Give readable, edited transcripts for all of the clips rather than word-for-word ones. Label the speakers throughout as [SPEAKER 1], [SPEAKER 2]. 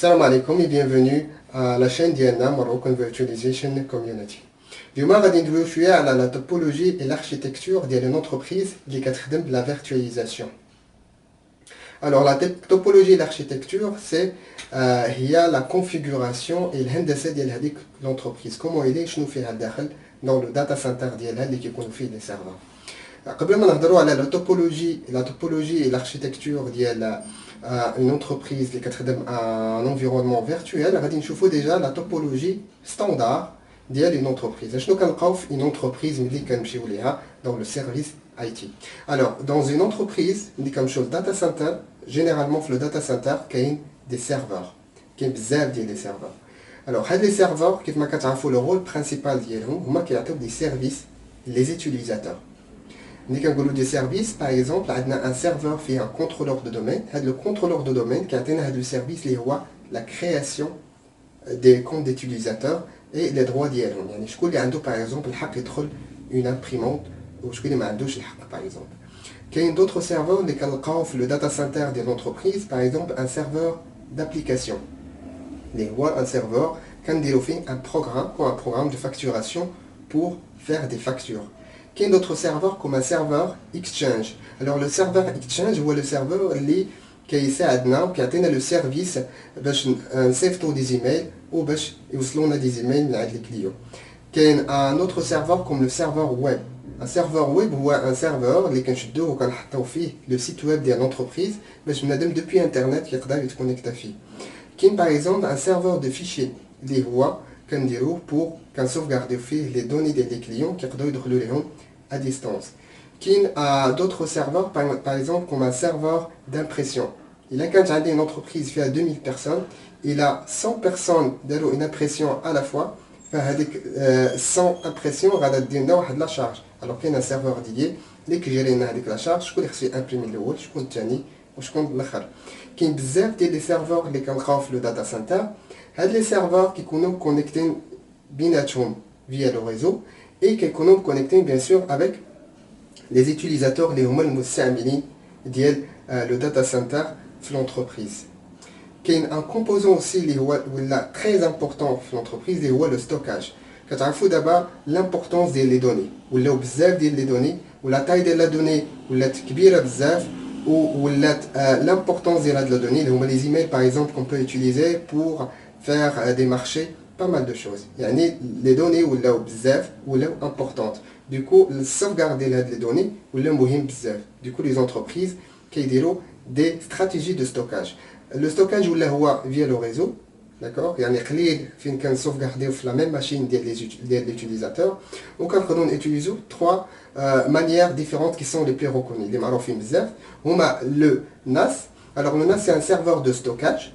[SPEAKER 1] Salam alaikum et bienvenue à la chaîne ديالنا Moroccan Virtualization Community. اليوم غادي ندويو شويه على la topologie et l'architecture ديال une entreprise اللي كتخدم la virtualisation. Alors la topologie et l'architecture c'est هي la configuration et الهندسه ديال هذيك l'entreprise. Comment elle est شنو فيها الداخل dans le data center ديالها اللي كيكونوا فيه les serveurs. قبل ما نهضروا على la topologie et l'architecture ديال une entreprise qui خدم un environnement virtuel, غادي نشوفوا déjà la topologie standard ديال une entreprise. شنو كنلقاو في une entreprise ملي كنمشيو ليها dans le service IT. Alors dans une entreprise ملي كنمشيو للداتا سنتر généralement في le data center كاين des serveurs, كاين بزاف ديال les serveurs. Alors هاد les serveurs كيف ما كتعرفوا le rôle principal ديالهم هما كيعطيو des services les utilisateurs. Nous avons des services, par exemple, un serveur fait un contrôleur de domaine. Le contrôleur de domaine qui a le service, la création des comptes d'utilisateurs et les droits d'y aller. Je peux par exemple, une imprimante ou je peux par exemple. Il y a d'autres serveurs qui sont le data center de l'entreprise, par exemple, un serveur d'application. Un serveur qui a un programme de facturation pour faire des factures. Il y a d'autres serveurs comme un serveur Exchange. Alors le serveur Exchange est le serveur qui a le service de save des emails ou de des emails des clients. Il y a un autre serveur comme le serveur web. Un serveur web est un serveur qui est le site web de l'entreprise depuis Internet qui est connecté. Il y a par exemple un serveur de fichiers pour sauvegarder les données des clients qui sont à distance. Il a d'autres serveurs, par exemple comme un serveur d'impression. Il a quand une entreprise qui a 2000 personnes, il a 100 personnes qui ont une impression à la fois, 100 impressions de la charge. Alors qu'il y a un serveur dédié, qui gère la charge, je vais imprimer le haut, je compte Tiani, je compte l'autre. Il y a beaucoup de serveurs qui sont le data center. Les serveurs qui sont connectés via le réseau et qui sont connectés bien sûr avec les utilisateurs, les le data center de l'entreprise. Il y a un composant aussi très important de l'entreprise, c'est le stockage. Vous d'abord l'importance des données, ou les données, ou la taille de la donnée, ou l'importance de la donnée, les emails par exemple qu'on peut utiliser pour faire des marchés. Pas mal de choses. Les données ou importantes. Du coup, sauvegarder les données ou du coup, les entreprises qui ont des stratégies de stockage. Le stockage via le réseau, d'accord. Il y a des clés qui sont sauvegardées sur la même machine de l'utilisateur. On peut utiliser trois manières différentes qui sont les plus reconnues. Les marofim on a le NAS. Alors le NAS c'est un serveur de stockage,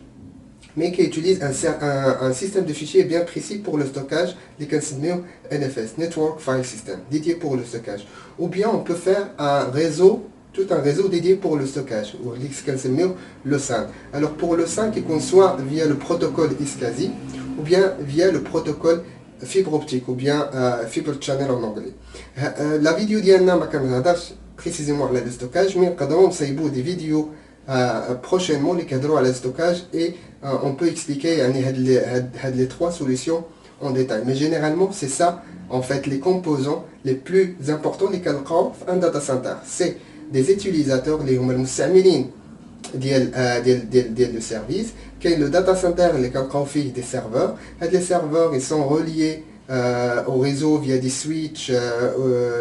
[SPEAKER 1] mais qui utilise un système de fichiers bien précis pour le stockage, les NFS, Network File System, dédié pour le stockage. Ou bien on peut faire tout un réseau dédié pour le stockage, ou le SAN. Alors pour le SAN qui conçoit via le protocole iSCSI, ou bien via le protocole fibre optique, ou bien fibre channel en anglais. La vidéo d'Yanna m'a précisément le stockage, mais on a des vidéos prochainement les cadres à le stockage et on peut expliquer les trois solutions en détail. Mais généralement c'est ça en fait les composants les plus importants les cadres un data center. C'est des utilisateurs les مستعملين ديال le service. كاين le data center les cadres فيه des serveurs. Les serveurs ils sont reliés au réseau via des switches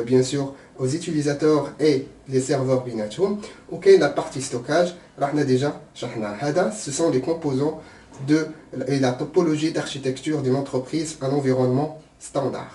[SPEAKER 1] bien sûr aux utilisateurs et les serveurs بيناتهم. Ok, la partie stockage ce sont les composants et la topologie d'architecture d'une entreprise, un environnement standard.